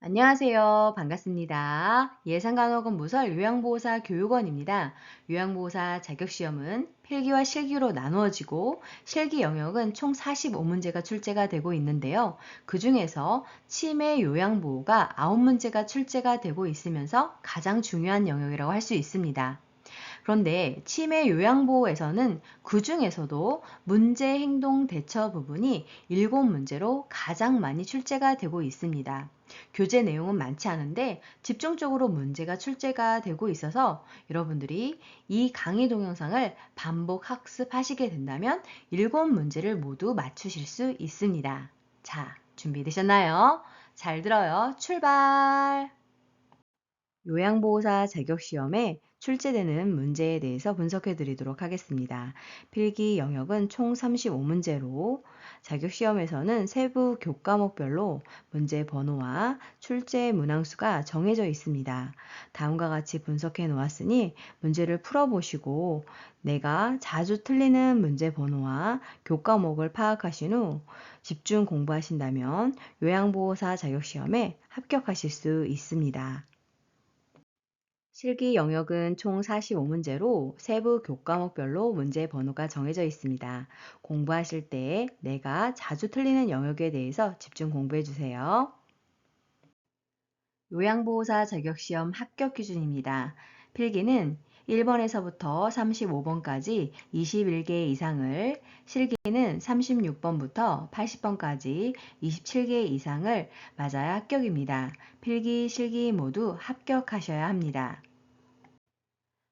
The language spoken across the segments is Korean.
안녕하세요. 반갑습니다. 예산간호학원부설 요양보호사 교육원입니다. 요양보호사 자격시험은 필기와 실기로 나누어지고 실기 영역은 총 45문제가 출제가 되고 있는데요. 그 중에서 치매 요양보호가 9문제가 출제가 되고 있으면서 가장 중요한 영역이라고 할 수 있습니다. 그런데 치매 요양보호에서는 그 중에서도 문제 행동 대처 부분이 7문제로 가장 많이 출제가 되고 있습니다. 교재 내용은 많지 않은데 집중적으로 문제가 출제가 되고 있어서 여러분들이 이 강의 동영상을 반복 학습하시게 된다면 7문제를 모두 맞추실 수 있습니다. 자, 준비되셨나요? 잘 들어요. 출발! 요양보호사 자격시험에 출제되는 문제에 대해서 분석해 드리도록 하겠습니다. 필기 영역은 총 35문제로 자격시험에서는 세부 교과목별로 문제 번호와 출제 문항수가 정해져 있습니다. 다음과 같이 분석해 놓았으니 문제를 풀어보시고 내가 자주 틀리는 문제 번호와 교과목을 파악하신 후 집중 공부하신다면 요양보호사 자격시험에 합격하실 수 있습니다. 실기 영역은 총 45문제로 세부 교과목별로 문제 번호가 정해져 있습니다. 공부하실 때 내가 자주 틀리는 영역에 대해서 집중 공부해 주세요. 요양보호사 자격시험 합격 기준입니다. 필기는 1번에서부터 35번까지 21개 이상을, 실기는 36번부터 80번까지 27개 이상을 맞아야 합격입니다. 필기, 실기 모두 합격하셔야 합니다.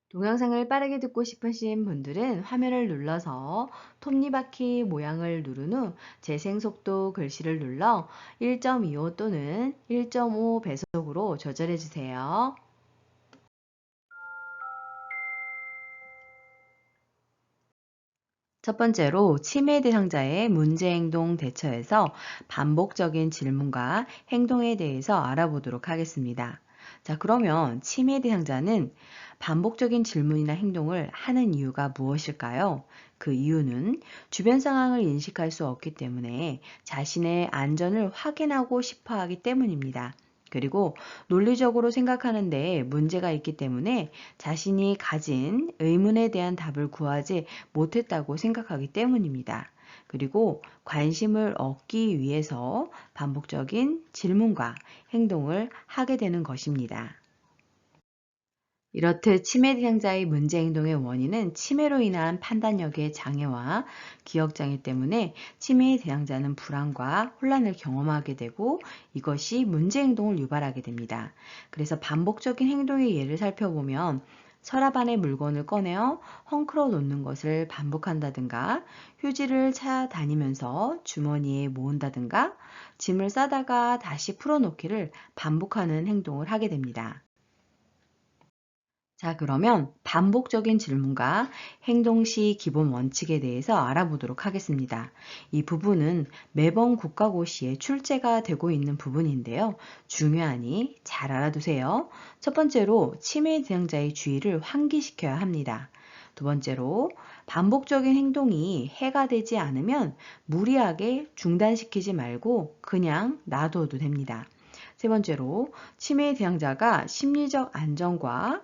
동영상을 빠르게 듣고 싶으신 분들은 화면을 눌러서 톱니바퀴 모양을 누른 후 재생속도 글씨를 눌러 1.25 또는 1.5 배속으로 조절해 주세요. 첫 번째로 치매 대상자의 문제행동 대처에서 반복적인 질문과 행동에 대해서 알아보도록 하겠습니다. 자, 그러면 치매 대상자는 반복적인 질문이나 행동을 하는 이유가 무엇일까요? 그 이유는 주변 상황을 인식할 수 없기 때문에 자신의 안전을 확인하고 싶어 하기 때문입니다. 그리고 논리적으로 생각하는데 문제가 있기 때문에 자신이 가진 의문에 대한 답을 구하지 못했다고 생각하기 때문입니다. 그리고 관심을 얻기 위해서 반복적인 질문과 행동을 하게 되는 것입니다. 이렇듯 치매 대상자의 문제 행동의 원인은 치매로 인한 판단력의 장애와 기억장애 때문에 치매 대상자는 불안과 혼란을 경험하게 되고 이것이 문제 행동을 유발하게 됩니다. 그래서 반복적인 행동의 예를 살펴보면 서랍 안에 물건을 꺼내어 헝클어 놓는 것을 반복한다든가 휴지를 찾아다니면서 주머니에 모은다든가 짐을 싸다가 다시 풀어놓기를 반복하는 행동을 하게 됩니다. 자, 그러면 반복적인 질문과 행동 시 기본 원칙에 대해서 알아보도록 하겠습니다. 이 부분은 매번 국가고시에 출제가 되고 있는 부분인데요. 중요하니 잘 알아두세요. 첫 번째로 치매 대상자의 주의를 환기시켜야 합니다. 두 번째로 반복적인 행동이 해가 되지 않으면 무리하게 중단시키지 말고 그냥 놔둬도 됩니다. 세 번째로 치매 대상자가 심리적 안정과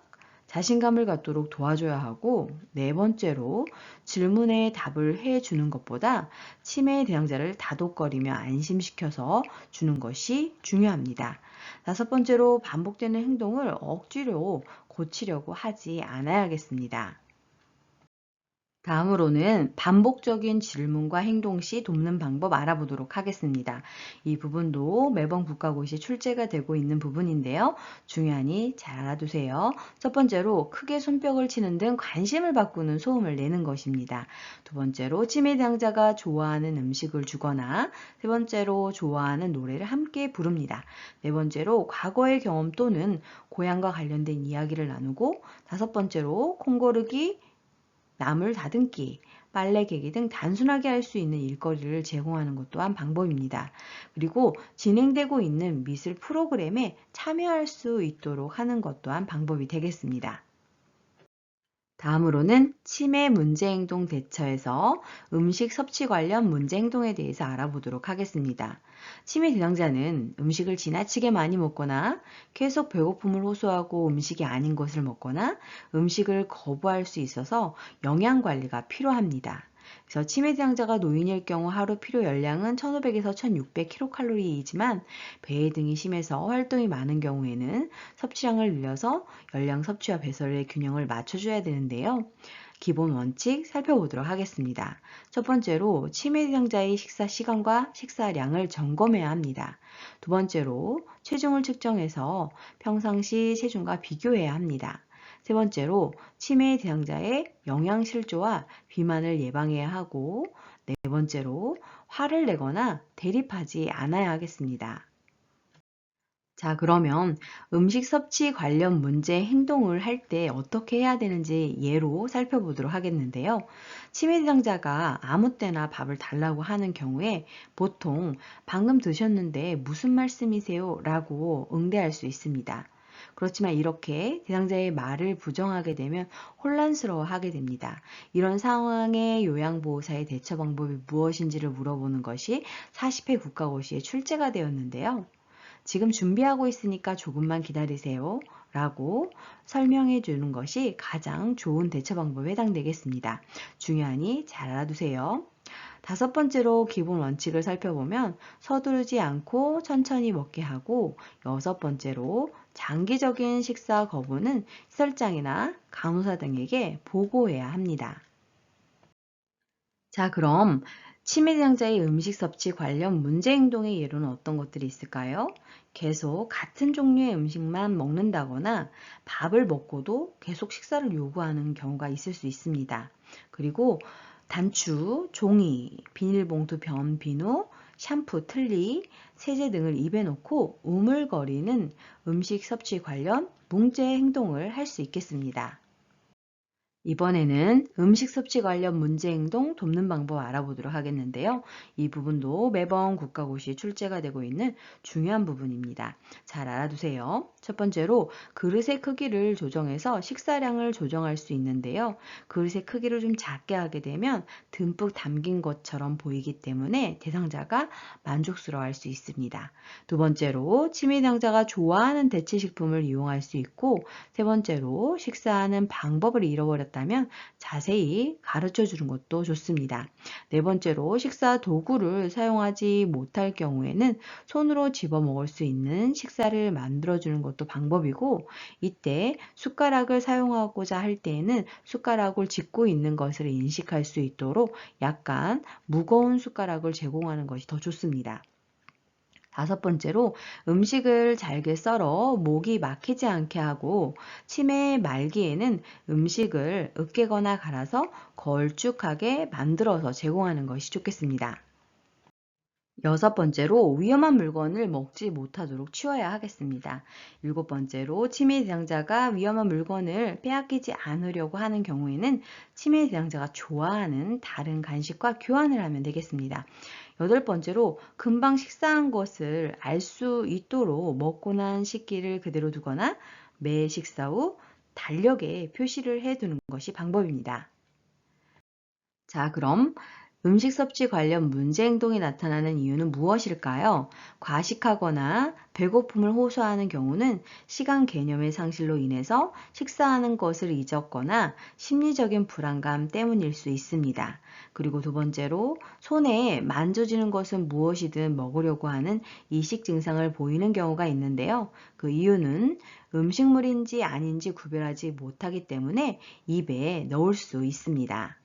자신감을 갖도록 도와줘야 하고 네 번째로 질문에 답을 해주는 것보다 치매 대상자를 다독거리며 안심시켜서 주는 것이 중요합니다. 다섯 번째로 반복되는 행동을 억지로 고치려고 하지 않아야겠습니다. 다음으로는 반복적인 질문과 행동 시 돕는 방법 알아보도록 하겠습니다. 이 부분도 매번 국가고시 출제가 되고 있는 부분인데요. 중요하니 잘 알아두세요. 첫 번째로 크게 손뼉을 치는 등 관심을 바꾸는 소음을 내는 것입니다. 두 번째로 치매 당자가 좋아하는 음식을 주거나 세 번째로 좋아하는 노래를 함께 부릅니다. 네 번째로 과거의 경험 또는 고향과 관련된 이야기를 나누고 다섯 번째로 콩 고르기, 나물 다듬기, 빨래 개기 등 단순하게 할 수 있는 일거리를 제공하는 것 또한 방법입니다. 그리고 진행되고 있는 미술 프로그램에 참여할 수 있도록 하는 것 또한 방법이 되겠습니다. 다음으로는 치매 문제행동 대처에서 음식 섭취 관련 문제행동에 대해서 알아보도록 하겠습니다. 치매 대상자는 음식을 지나치게 많이 먹거나 계속 배고픔을 호소하고 음식이 아닌 것을 먹거나 음식을 거부할 수 있어서 영양 관리가 필요합니다. 그래서 치매 대상자가 노인일 경우 하루 필요 열량은 1500에서 1600kcal이지만 배회 등이 심해서 활동이 많은 경우에는 섭취량을 늘려서 열량 섭취와 배설의 균형을 맞춰줘야 되는데요. 기본 원칙 살펴보도록 하겠습니다. 첫 번째로 치매 대상자의 식사 시간과 식사량을 점검해야 합니다. 두 번째로 체중을 측정해서 평상시 체중과 비교해야 합니다. 세 번째로 치매 대상자의 영양실조와 비만을 예방해야 하고, 네 번째로 화를 내거나 대립하지 않아야 하겠습니다. 자, 그러면 음식 섭취 관련 문제 행동을 할 때 어떻게 해야 되는지 예로 살펴보도록 하겠는데요. 치매 대상자가 아무 때나 밥을 달라고 하는 경우에 보통 방금 드셨는데 무슨 말씀이세요? 라고 응대할 수 있습니다. 그렇지만 이렇게 대상자의 말을 부정하게 되면 혼란스러워 하게 됩니다. 이런 상황에 요양보호사의 대처 방법이 무엇인지를 물어보는 것이 40회 국가고시에 출제가 되었는데요. 지금 준비하고 있으니까 조금만 기다리세요. 라고 설명해 주는 것이 가장 좋은 대처 방법에 해당되겠습니다. 중요하니 잘 알아두세요. 다섯 번째로 기본 원칙을 살펴보면 서두르지 않고 천천히 먹게 하고, 여섯 번째로 장기적인 식사 거부는 시설장이나 간호사 등에게 보고해야 합니다. 자, 그럼 치매 대상자의 음식 섭취 관련 문제 행동의 예로는 어떤 것들이 있을까요? 계속 같은 종류의 음식만 먹는다거나 밥을 먹고도 계속 식사를 요구하는 경우가 있을 수 있습니다. 그리고 단추, 종이, 비닐봉투, 변비누, 샴푸, 틀니, 세제 등을 입에 넣고 우물거리는 음식 섭취 관련 문제 행동을 할 수 있겠습니다. 이번에는 음식 섭취 관련 문제 행동 돕는 방법 알아보도록 하겠는데요. 이 부분도 매번 국가고시에 출제가 되고 있는 중요한 부분입니다. 잘 알아두세요. 첫 번째로 그릇의 크기를 조정해서 식사량을 조정할 수 있는데요. 그릇의 크기를 좀 작게 하게 되면 듬뿍 담긴 것처럼 보이기 때문에 대상자가 만족스러워할 수 있습니다. 두 번째로 치매 대상자가 좋아하는 대체식품을 이용할 수 있고, 세 번째로 식사하는 방법을 잃어버렸다면 자세히 가르쳐 주는 것도 좋습니다. 네 번째로 식사 도구를 사용하지 못할 경우에는 손으로 집어 먹을 수 있는 식사를 만들어 주는 것도 방법이고, 이때 숟가락을 사용하고자 할 때에는 숟가락을 짚고 있는 것을 인식할 수 있도록 약간 무거운 숟가락을 제공하는 것이 더 좋습니다. 다섯 번째로 음식을 잘게 썰어 목이 막히지 않게 하고, 치매 말기에는 음식을 으깨거나 갈아서 걸쭉하게 만들어서 제공하는 것이 좋겠습니다. 여섯 번째로 위험한 물건을 먹지 못하도록 치워야 하겠습니다. 일곱 번째로 치매 대상자가 위험한 물건을 빼앗기지 않으려고 하는 경우에는 치매 대상자가 좋아하는 다른 간식과 교환을 하면 되겠습니다. 여덟 번째로 금방 식사한 것을 알 수 있도록 먹고 난 식기를 그대로 두거나 매 식사 후 달력에 표시를 해두는 것이 방법입니다. 자, 그럼 음식 섭취 관련 문제 행동이 나타나는 이유는 무엇일까요? 과식하거나 배고픔을 호소하는 경우는 시간 개념의 상실로 인해서 식사하는 것을 잊었거나 심리적인 불안감 때문일 수 있습니다. 그리고 두 번째로 손에 만져지는 것은 무엇이든 먹으려고 하는 이식 증상을 보이는 경우가 있는데요. 그 이유는 음식물인지 아닌지 구별하지 못하기 때문에 입에 넣을 수 있습니다.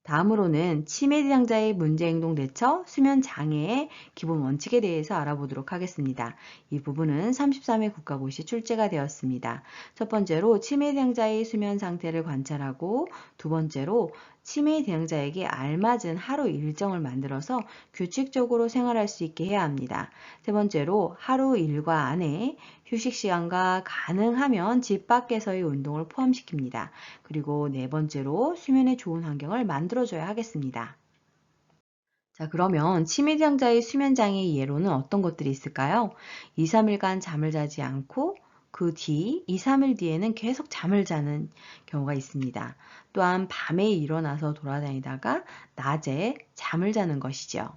다음으로는 치매 대상자의 문제행동 대처, 수면 장애의 기본 원칙에 대해서 알아보도록 하겠습니다. 이 부분은 33회 국가고시 출제가 되었습니다. 첫 번째로 치매 대상자의 수면 상태를 관찰하고, 두 번째로 치매 대상자에게 알맞은 하루 일정을 만들어서 규칙적으로 생활할 수 있게 해야 합니다. 세 번째로 하루 일과 안에 휴식 시간과 가능하면 집 밖에서의 운동을 포함시킵니다. 그리고 네 번째로 수면에 좋은 환경을 만들어줘야 하겠습니다. 자, 그러면 치매 대상자의 수면 장애 예로는 어떤 것들이 있을까요? 2, 3일간 잠을 자지 않고 그 뒤 2, 3일 뒤에는 계속 잠을 자는 경우가 있습니다. 또한 밤에 일어나서 돌아다니다가 낮에 잠을 자는 것이죠.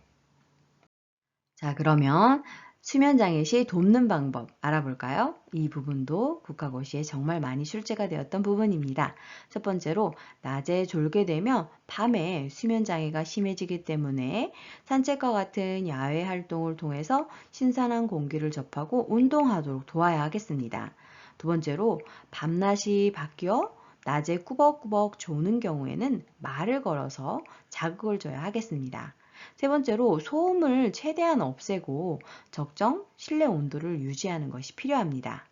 자, 그러면 수면장애 시 돕는 방법 알아볼까요? 이 부분도 국가고시에 정말 많이 출제가 되었던 부분입니다. 첫 번째로 낮에 졸게 되면 밤에 수면장애가 심해지기 때문에 산책과 같은 야외 활동을 통해서 신선한 공기를 접하고 운동하도록 도와야 하겠습니다. 두 번째로 밤낮이 바뀌어 낮에 꾸벅꾸벅 조는 경우에는 말을 걸어서 자극을 줘야 하겠습니다. 세 번째로 소음을 최대한 없애고 적정 실내 온도를 유지하는 것이 필요합니다.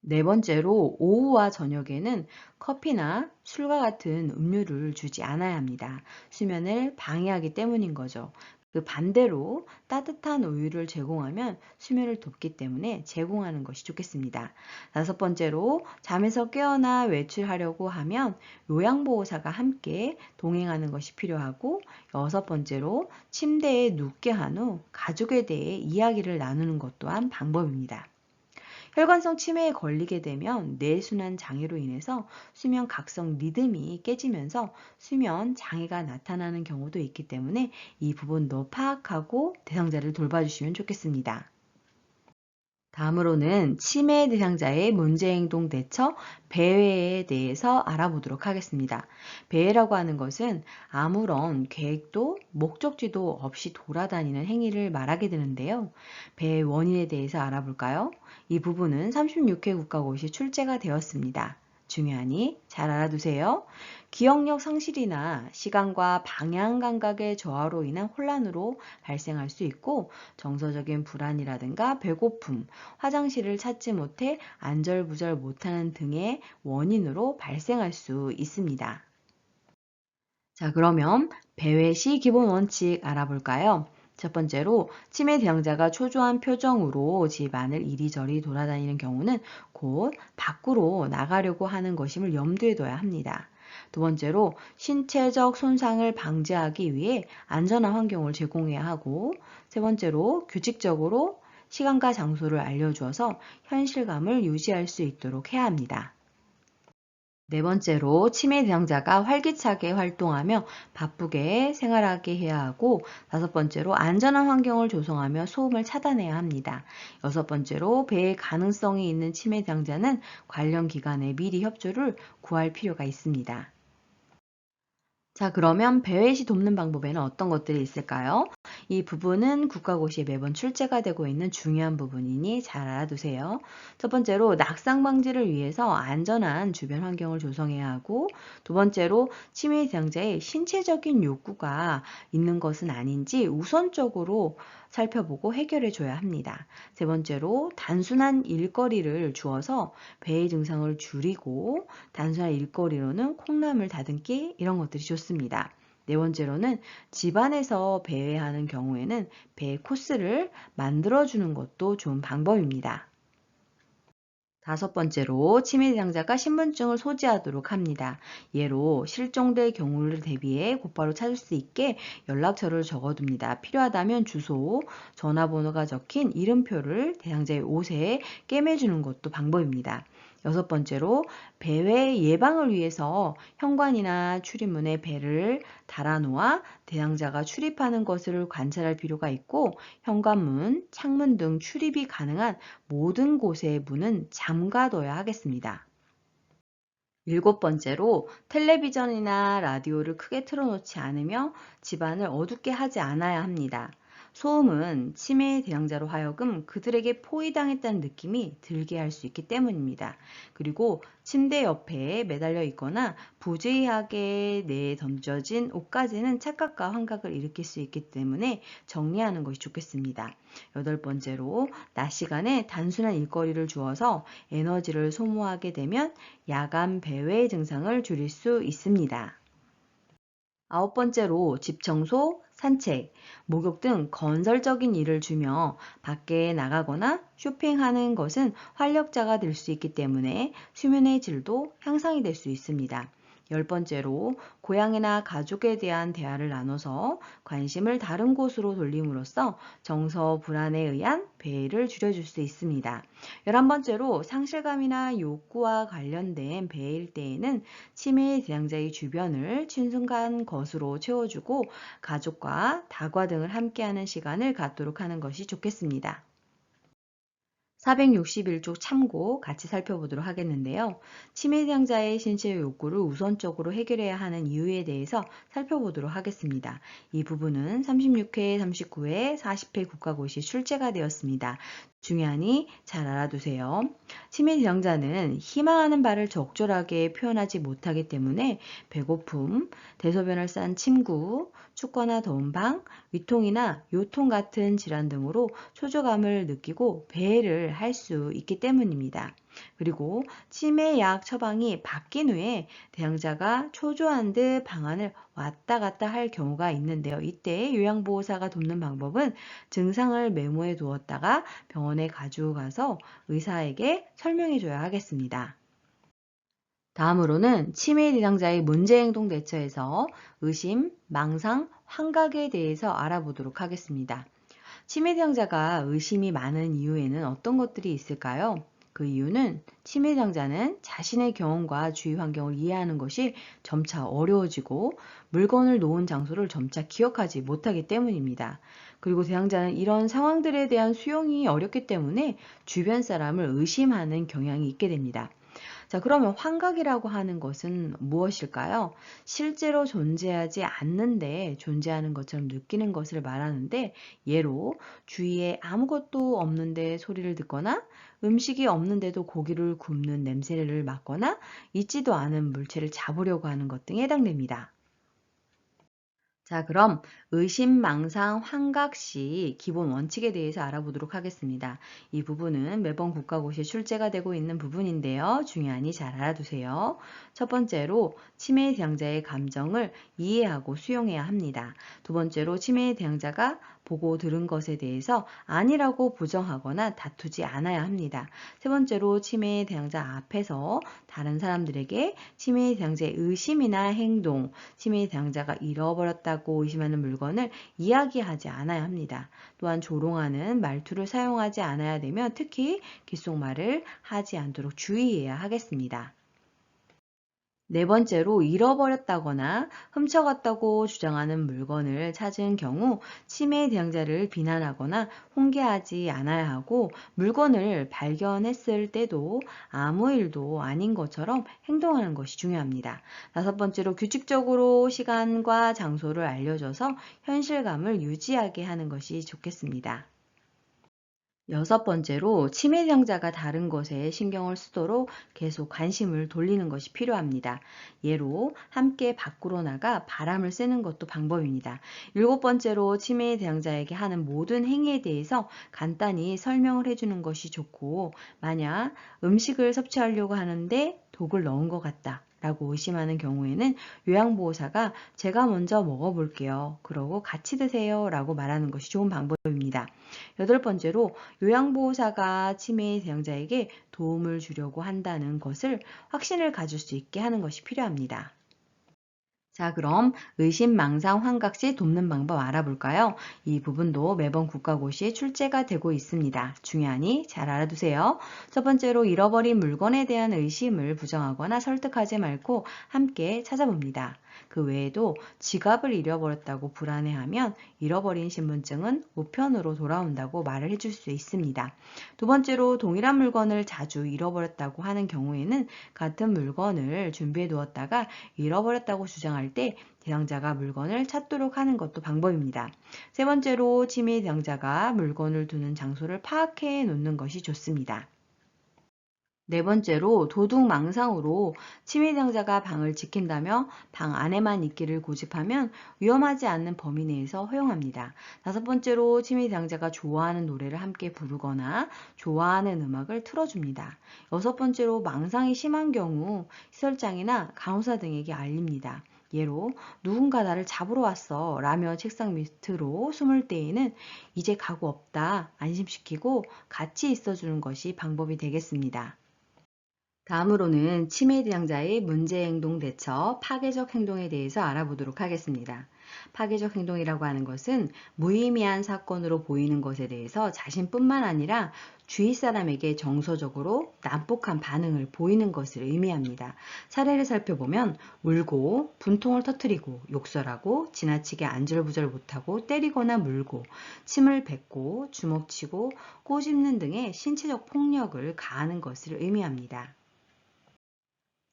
네 번째로 오후와 저녁에는 커피나 술과 같은 음료를 주지 않아야 합니다. 수면을 방해하기 때문인 거죠. 그 반대로 따뜻한 우유를 제공하면 수면을 돕기 때문에 제공하는 것이 좋겠습니다. 다섯 번째로 잠에서 깨어나 외출하려고 하면 요양보호사가 함께 동행하는 것이 필요하고, 여섯 번째로 침대에 눕게 한 후 가족에 대해 이야기를 나누는 것 또한 방법입니다. 혈관성 치매에 걸리게 되면 뇌순환 장애로 인해서 수면 각성 리듬이 깨지면서 수면 장애가 나타나는 경우도 있기 때문에 이 부분도 파악하고 대상자를 돌봐주시면 좋겠습니다. 다음으로는 치매 대상자의 문제행동 대처, 배회에 대해서 알아보도록 하겠습니다. 배회라고 하는 것은 아무런 계획도 목적지도 없이 돌아다니는 행위를 말하게 되는데요. 배회 원인에 대해서 알아볼까요? 이 부분은 36회 국가고시 출제가 되었습니다. 중요하니 잘 알아두세요. 기억력 상실이나 시간과 방향 감각의 저하로 인한 혼란으로 발생할 수 있고, 정서적인 불안이라든가 배고픔, 화장실을 찾지 못해 안절부절 못하는 등의 원인으로 발생할 수 있습니다. 자, 그러면 배회 시 기본 원칙 알아볼까요? 첫 번째로 치매 대상자가 초조한 표정으로 집안을 이리저리 돌아다니는 경우는 곧 밖으로 나가려고 하는 것임을 염두에 둬야 합니다. 두 번째로 신체적 손상을 방지하기 위해 안전한 환경을 제공해야 하고, 세 번째로 규칙적으로 시간과 장소를 알려주어서 현실감을 유지할 수 있도록 해야 합니다. 네 번째로 치매 대상자가 활기차게 활동하며 바쁘게 생활하게 해야 하고, 다섯 번째로 안전한 환경을 조성하며 소음을 차단해야 합니다. 여섯 번째로 배의 가능성이 있는 치매 대상자는 관련 기관에 미리 협조를 구할 필요가 있습니다. 자, 그러면 배회 시 돕는 방법에는 어떤 것들이 있을까요? 이 부분은 국가고시에 매번 출제가 되고 있는 중요한 부분이니 잘 알아두세요. 첫 번째로 낙상 방지를 위해서 안전한 주변 환경을 조성해야 하고, 두 번째로 치매 대상자의 신체적인 욕구가 있는 것은 아닌지 우선적으로 살펴보고 해결해 줘야 합니다. 세 번째로 단순한 일거리를 주어서 배의 증상을 줄이고, 단순한 일거리로는 콩나물 다듬기 이런 것들이 좋습니다. 네 번째로는 집안에서 배회하는 경우에는 배 코스를 만들어주는 것도 좋은 방법입니다. 다섯 번째로 치매 대상자가 신분증을 소지하도록 합니다. 예로 실종될 경우를 대비해 곧바로 찾을 수 있게 연락처를 적어둡니다. 필요하다면 주소, 전화번호가 적힌 이름표를 대상자의 옷에 꿰매주는 것도 방법입니다. 여섯 번째로 배회 예방을 위해서 현관이나 출입문에 배를 달아놓아 대상자가 출입하는 것을 관찰할 필요가 있고, 현관문, 창문 등 출입이 가능한 모든 곳의 문은 잠가둬야 하겠습니다. 일곱 번째로 텔레비전이나 라디오를 크게 틀어놓지 않으며 집안을 어둡게 하지 않아야 합니다. 소음은 치매 대상자로 하여금 그들에게 포위당했다는 느낌이 들게 할 수 있기 때문입니다. 그리고 침대 옆에 매달려 있거나 부주의하게 내에 던져진 옷까지는 착각과 환각을 일으킬 수 있기 때문에 정리하는 것이 좋겠습니다. 여덟 번째로 낮 시간에 단순한 일거리를 주어서 에너지를 소모하게 되면 야간 배회 증상을 줄일 수 있습니다. 아홉 번째로 집 청소, 산책, 목욕 등 건설적인 일을 주며 밖에 나가거나 쇼핑하는 것은 활력자가 될 수 있기 때문에 수면의 질도 향상이 될 수 있습니다. 10번째로 고향이나 가족에 대한 대화를 나눠서 관심을 다른 곳으로 돌림으로써 정서 불안에 의한 배회를 줄여줄 수 있습니다. 11번째로 상실감이나 욕구와 관련된 배회일 때에는 치매 대상자의 주변을 친숙한 것으로 채워주고 가족과 다과 등을 함께하는 시간을 갖도록 하는 것이 좋겠습니다. 461쪽 참고 같이 살펴보도록 하겠는데요. 치매 대상자의 신체 욕구를 우선적으로 해결해야 하는 이유에 대해서 살펴보도록 하겠습니다. 이 부분은 36회, 39회, 40회 국가고시 출제가 되었습니다. 중요하니 잘 알아두세요. 치매 대상자는 희망하는 바를 적절하게 표현하지 못하기 때문에 배고픔, 대소변을 싼 침구, 춥거나 더운 방, 위통이나 요통 같은 질환 등으로 초조감을 느끼고 배회를 할 수 있기 때문입니다. 그리고 치매약 처방이 바뀐 후에 대상자가 초조한 듯 방안을 왔다 갔다 할 경우가 있는데요. 이때 요양보호사가 돕는 방법은 증상을 메모해 두었다가 병원에 가지고 가서 의사에게 설명해 줘야 하겠습니다. 다음으로는 치매 대상자의 문제행동 대처에서 의심, 망상, 환각에 대해서 알아보도록 하겠습니다. 치매 대상자가 의심이 많은 이유에는 어떤 것들이 있을까요? 그 이유는 치매 대상자는 자신의 경험과 주위 환경을 이해하는 것이 점차 어려워지고 물건을 놓은 장소를 점차 기억하지 못하기 때문입니다. 그리고 대상자는 이런 상황들에 대한 수용이 어렵기 때문에 주변 사람을 의심하는 경향이 있게 됩니다. 자, 그러면 환각이라고 하는 것은 무엇일까요? 실제로 존재하지 않는데 존재하는 것처럼 느끼는 것을 말하는데, 예로 주위에 아무것도 없는데 소리를 듣거나 음식이 없는데도 고기를 굽는 냄새를 맡거나 있지도 않은 물체를 잡으려고 하는 것 등에 해당됩니다. 자, 그럼 의심, 망상, 환각 시 기본 원칙에 대해서 알아보도록 하겠습니다. 이 부분은 매번 국가고시에 출제가 되고 있는 부분인데요. 중요하니 잘 알아두세요. 첫 번째로 치매 대상자의 감정을 이해하고 수용해야 합니다. 두 번째로 치매 대상자가 보고 들은 것에 대해서 아니라고 부정하거나 다투지 않아야 합니다. 세 번째로 치매 대상자 앞에서 다른 사람들에게 치매 대상자의 의심이나 행동, 치매 대상자가 잃어버렸다고 의심하는 물건을 이야기하지 않아야 합니다. 또한 조롱하는 말투를 사용하지 않아야 되며 특히 귓속말을 하지 않도록 주의해야 하겠습니다. 네 번째로 잃어버렸다거나 훔쳐갔다고 주장하는 물건을 찾은 경우 치매 대상자를 비난하거나 훈계하지 않아야 하고 물건을 발견했을 때도 아무 일도 아닌 것처럼 행동하는 것이 중요합니다. 다섯 번째로 규칙적으로 시간과 장소를 알려줘서 현실감을 유지하게 하는 것이 좋겠습니다. 여섯 번째로 치매 대상자가 다른 것에 신경을 쓰도록 계속 관심을 돌리는 것이 필요합니다. 예로 함께 밖으로 나가 바람을 쐬는 것도 방법입니다. 일곱 번째로 치매 대상자에게 하는 모든 행위에 대해서 간단히 설명을 해주는 것이 좋고, 만약 음식을 섭취하려고 하는데 독을 넣은 것 같다 라고 의심하는 경우에는 요양보호사가 제가 먼저 먹어볼게요. 그러고 같이 드세요 라고 말하는 것이 좋은 방법입니다. 여덟 번째로 요양보호사가 치매 대상자에게 도움을 주려고 한다는 것을 확신을 가질 수 있게 하는 것이 필요합니다. 자, 그럼 의심, 망상, 환각 시 돕는 방법 알아볼까요? 이 부분도 매번 국가고시에 출제가 되고 있습니다. 중요하니 잘 알아두세요. 첫 번째로 잃어버린 물건에 대한 의심을 부정하거나 설득하지 말고 함께 찾아봅니다. 그 외에도 지갑을 잃어버렸다고 불안해하면 잃어버린 신분증은 우편으로 돌아온다고 말을 해줄 수 있습니다. 두 번째로 동일한 물건을 자주 잃어버렸다고 하는 경우에는 같은 물건을 준비해 두었다가 잃어버렸다고 주장할 때 대상자가 물건을 찾도록 하는 것도 방법입니다. 세 번째로 치매 대상자가 물건을 두는 장소를 파악해 놓는 것이 좋습니다. 네 번째로 도둑망상으로 치매 대상자가 방을 지킨다며 방 안에만 있기를 고집하면 위험하지 않는 범위 내에서 허용합니다. 다섯 번째로 치매 대상자가 좋아하는 노래를 함께 부르거나 좋아하는 음악을 틀어줍니다. 여섯 번째로 망상이 심한 경우 시설장이나 간호사 등에게 알립니다. 예로 누군가 나를 잡으러 왔어 라며 책상 밑으로 숨을 때에는 이제 가고 없다 안심시키고 같이 있어주는 것이 방법이 되겠습니다. 다음으로는 치매 대상자의 문제 행동 대처, 파괴적 행동에 대해서 알아보도록 하겠습니다. 파괴적 행동이라고 하는 것은 무의미한 사건으로 보이는 것에 대해서 자신뿐만 아니라 주위 사람에게 정서적으로 난폭한 반응을 보이는 것을 의미합니다. 사례를 살펴보면 울고, 분통을 터뜨리고, 욕설하고, 지나치게 안절부절 못하고, 때리거나 물고, 침을 뱉고, 주먹치고, 꼬집는 등의 신체적 폭력을 가하는 것을 의미합니다.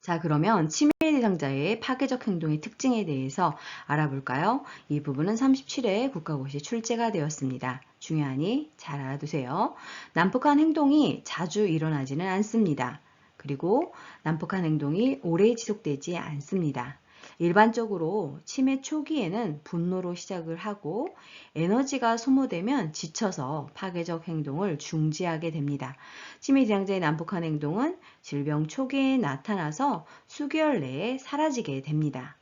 자, 그러면 치매 대상자의 파괴적 행동의 특징에 대해서 알아볼까요? 이 부분은 37회 국가고시에 출제가 되었습니다. 중요하니 잘 알아두세요. 난폭한 행동이 자주 일어나지는 않습니다. 그리고 난폭한 행동이 오래 지속되지 않습니다. 일반적으로 치매 초기에는 분노로 시작을 하고 에너지가 소모되면 지쳐서 파괴적 행동을 중지하게 됩니다. 치매 대상자의 난폭한 행동은 질병 초기에 나타나서 수개월 내에 사라지게 됩니다.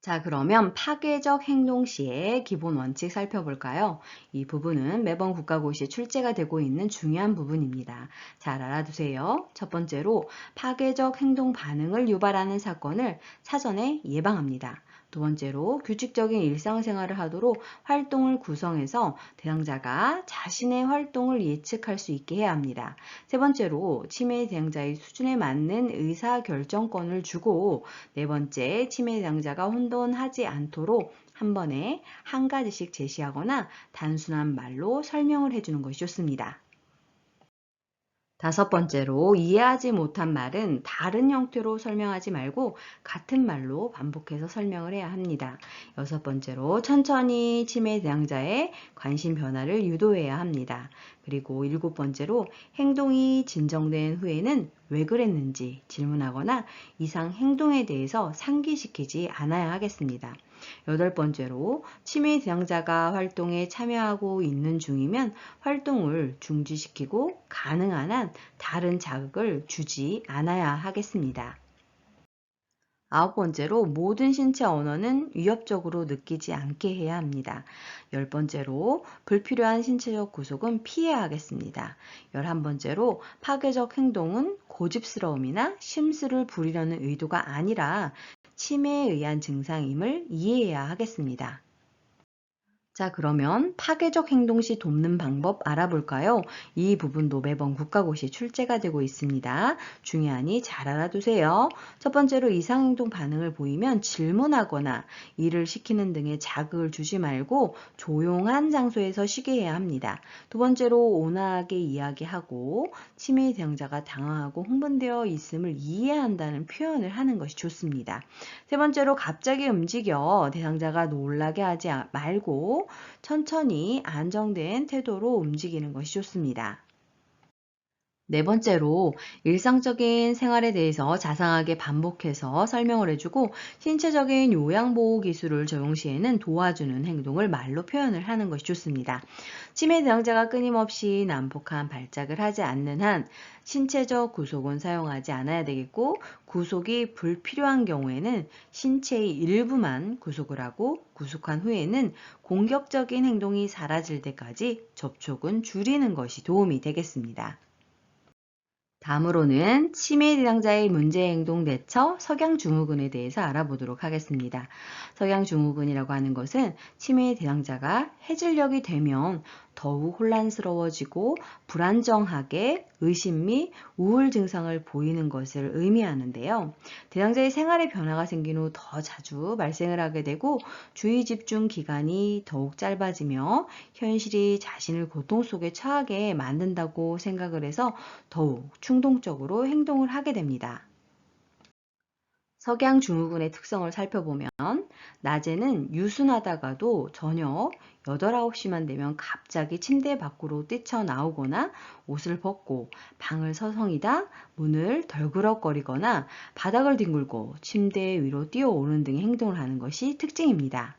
자, 그러면 파괴적 행동 시의 기본 원칙 살펴볼까요? 이 부분은 매번 국가고시에 출제가 되고 있는 중요한 부분입니다. 잘 알아두세요. 첫 번째로 파괴적 행동 반응을 유발하는 사건을 사전에 예방합니다. 두 번째로 규칙적인 일상생활을 하도록 활동을 구성해서 대상자가 자신의 활동을 예측할 수 있게 해야 합니다. 세 번째로 치매 대상자의 수준에 맞는 의사결정권을 주고 네 번째, 치매 대상자가 혼돈하지 않도록 한 번에 한 가지씩 제시하거나 단순한 말로 설명을 해주는 것이 좋습니다. 다섯 번째로 이해하지 못한 말은 다른 형태로 설명하지 말고 같은 말로 반복해서 설명을 해야 합니다. 여섯 번째로 천천히 치매 대상자의 관심 변화를 유도해야 합니다. 그리고 일곱 번째로 행동이 진정된 후에는 왜 그랬는지 질문하거나 이상 행동에 대해서 상기시키지 않아야 하겠습니다. 여덟 번째로 치매 대상자가 활동에 참여하고 있는 중이면 활동을 중지시키고 가능한 한 다른 자극을 주지 않아야 하겠습니다. 아홉 번째로 모든 신체 언어는 위협적으로 느끼지 않게 해야 합니다. 열 번째로 불필요한 신체적 구속은 피해야 하겠습니다. 11번째로 파괴적 행동은 고집스러움이나 심술을 부리려는 의도가 아니라 치매에 의한 증상임을 이해해야 하겠습니다. 자, 그러면 파괴적 행동 시 돕는 방법 알아볼까요? 이 부분도 매번 국가고시에 출제가 되고 있습니다. 중요하니 잘 알아두세요. 첫 번째로 이상행동 반응을 보이면 질문하거나 일을 시키는 등의 자극을 주지 말고 조용한 장소에서 쉬게 해야 합니다. 두 번째로 온화하게 이야기하고 치매 대상자가 당황하고 흥분되어 있음을 이해한다는 표현을 하는 것이 좋습니다. 세 번째로 갑자기 움직여 대상자가 놀라게 하지 말고 천천히 안정된 태도로 움직이는 것이 좋습니다. 네 번째로 일상적인 생활에 대해서 자상하게 반복해서 설명을 해주고 신체적인 요양보호 기술을 적용 시에는 도와주는 행동을 말로 표현을 하는 것이 좋습니다. 치매 대상자가 끊임없이 난폭한 발작을 하지 않는 한 신체적 구속은 사용하지 않아야 되겠고 구속이 불필요한 경우에는 신체의 일부만 구속을 하고 구속한 후에는 공격적인 행동이 사라질 때까지 접촉은 줄이는 것이 도움이 되겠습니다. 다음으로는 치매 대상자의 문제행동 대처 석양증후군에 대해서 알아보도록 하겠습니다. 석양증후군이라고 하는 것은 치매 대상자가 해질녘이 되면 더욱 혼란스러워지고 불안정하게 의심 및 우울 증상을 보이는 것을 의미하는데요. 대상자의 생활에 변화가 생긴 후 더 자주 발생을 하게 되고 주의 집중 기간이 더욱 짧아지며 현실이 자신을 고통 속에 처하게 만든다고 생각을 해서 더욱 충동적으로 행동을 하게 됩니다. 석양증후군의 특성을 살펴보면 낮에는 유순하다가도 저녁 8, 9시만 되면 갑자기 침대 밖으로 뛰쳐나오거나 옷을 벗고 방을 서성이다 문을 덜그럭거리거나 바닥을 뒹굴고 침대 위로 뛰어오르는 등의 행동을 하는 것이 특징입니다.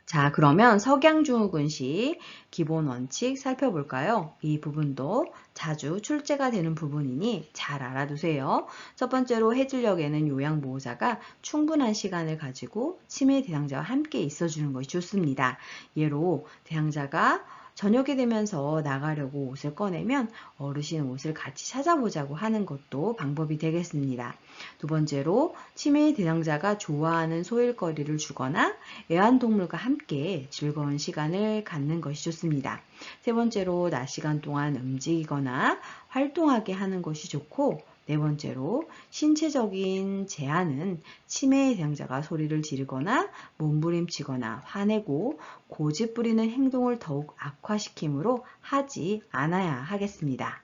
자, 그러면 석양증후군 시 기본 원칙 살펴볼까요? 이 부분도 자주 출제가 되는 부분이니 잘 알아두세요. 첫 번째로 해질녘에는 요양보호자가 충분한 시간을 가지고 치매 대상자와 함께 있어주는 것이 좋습니다. 예로 대상자가 저녁이 되면서 나가려고 옷을 꺼내면 어르신 옷을 같이 찾아보자고 하는 것도 방법이 되겠습니다. 두 번째로 치매 대상자가 좋아하는 소일거리를 주거나 애완동물과 함께 즐거운 시간을 갖는 것이 좋습니다. 세 번째로 낮 시간 동안 움직이거나 활동하게 하는 것이 좋고, 네 번째로 신체적인 제한은 치매 대상자가 소리를 지르거나 몸부림치거나 화내고 고집 부리는 행동을 더욱 악화시키므로 하지 않아야 하겠습니다.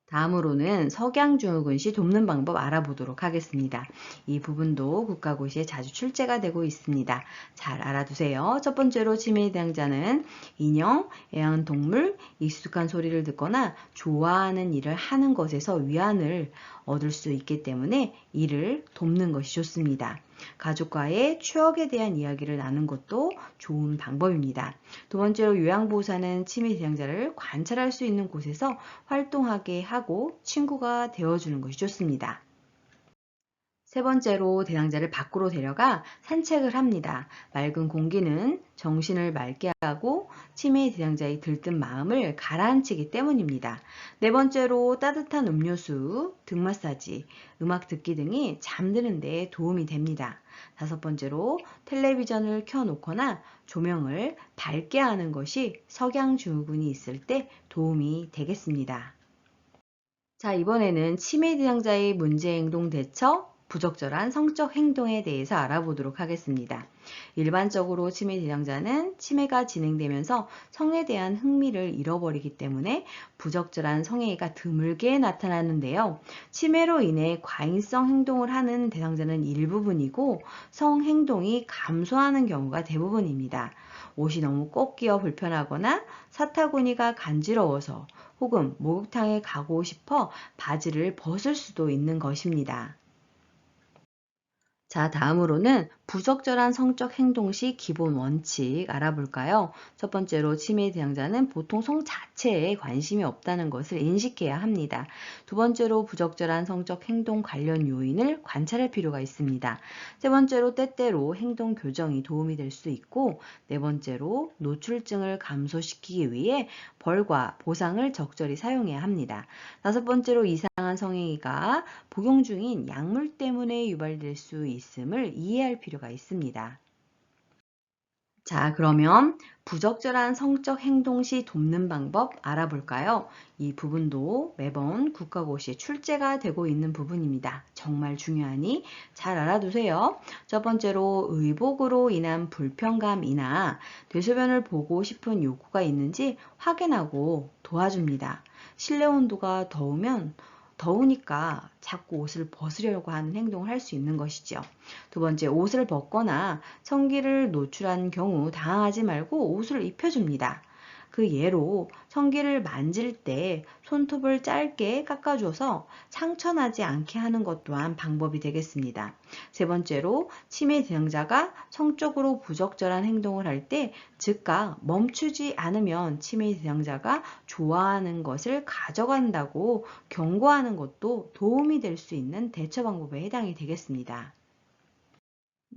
다음으로는 석양증후군 시 돕는 방법 알아보도록 하겠습니다. 이 부분도 국가고시에 자주 출제가 되고 있습니다. 잘 알아두세요. 첫 번째로 치매 대상자는 인형, 애완동물, 익숙한 소리를 듣거나 좋아하는 일을 하는 것에서 위안을 얻을 수 있기 때문에 이를 돕는 것이 좋습니다. 가족과의 추억에 대한 이야기를 나눈 것도 좋은 방법입니다. 두 번째로 요양보호사는 치매 대상자를 관찰할 수 있는 곳에서 활동하게 하고 친구가 되어주는 것이 좋습니다. 세 번째로 대상자를 밖으로 데려가 산책을 합니다. 맑은 공기는 정신을 맑게 하고 치매 대상자의 들뜬 마음을 가라앉히기 때문입니다. 네 번째로 따뜻한 음료수, 등 마사지, 음악 듣기 등이 잠드는 데 도움이 됩니다. 다섯 번째로 텔레비전을 켜놓거나 조명을 밝게 하는 것이 석양증후군이 있을 때 도움이 되겠습니다. 자, 이번에는 치매 대상자의 문제행동 대처, 부적절한 성적 행동에 대해서 알아보도록 하겠습니다. 일반적으로 치매 대상자는 치매가 진행되면서 성에 대한 흥미를 잃어버리기 때문에 부적절한 성행위가 드물게 나타나는데요. 치매로 인해 과잉성 행동을 하는 대상자는 일부분이고 성행동이 감소하는 경우가 대부분입니다. 옷이 너무 꼭 끼어 불편하거나 사타구니가 간지러워서 혹은 목욕탕에 가고 싶어 바지를 벗을 수도 있는 것입니다. 자, 다음으로는 부적절한 성적 행동 시 기본 원칙 알아볼까요? 첫 번째로 치매 대상자는 보통 성 자체에 관심이 없다는 것을 인식해야 합니다. 두 번째로 부적절한 성적 행동 관련 요인을 관찰할 필요가 있습니다. 세 번째로 때때로 행동 교정이 도움이 될 수 있고, 네 번째로 노출증을 감소시키기 위해 벌과 보상을 적절히 사용해야 합니다. 다섯 번째로 이상한 성행위가 복용 중인 약물 때문에 유발될 수 있음을 이해할 필요가 있습니다. 자, 그러면 부적절한 성적 행동 시 돕는 방법 알아볼까요? 이 부분도 매번 국가고시에 출제가 되고 있는 부분입니다. 정말 중요하니 잘 알아두세요. 첫 번째로 의복으로 인한 불편감이나 대소변을 보고 싶은 욕구가 있는지 확인하고 도와줍니다. 실내 온도가 더우니까 자꾸 옷을 벗으려고 하는 행동을 할 수 있는 것이죠. 두 번째, 옷을 벗거나 성기를 노출한 경우 당황하지 말고 옷을 입혀줍니다. 그 예로 성기를 만질 때 손톱을 짧게 깎아줘서 상처나지 않게 하는 것 또한 방법이 되겠습니다. 세 번째로 치매 대상자가 성적으로 부적절한 행동을 할 때 즉각 멈추지 않으면 치매 대상자가 좋아하는 것을 가져간다고 경고하는 것도 도움이 될 수 있는 대처 방법에 해당이 되겠습니다.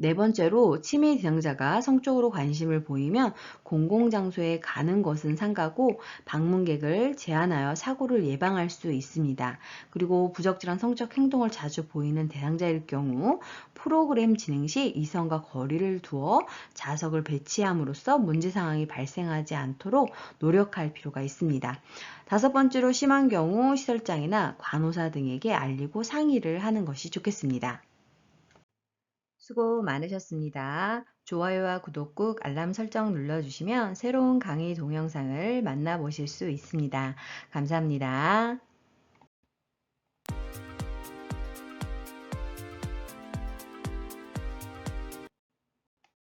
네 번째로 치매 대상자가 성적으로 관심을 보이면 공공장소에 가는 것은 삼가고 방문객을 제한하여 사고를 예방할 수 있습니다. 그리고 부적절한 성적 행동을 자주 보이는 대상자일 경우 프로그램 진행 시 이성과 거리를 두어 자석을 배치함으로써 문제 상황이 발생하지 않도록 노력할 필요가 있습니다. 다섯 번째로 심한 경우 시설장이나 간호사 등에게 알리고 상의를 하는 것이 좋겠습니다. 수고 많으셨습니다. 좋아요와 구독 꾹 알람 설정 눌러주시면 새로운 강의 동영상을 만나보실 수 있습니다. 감사합니다.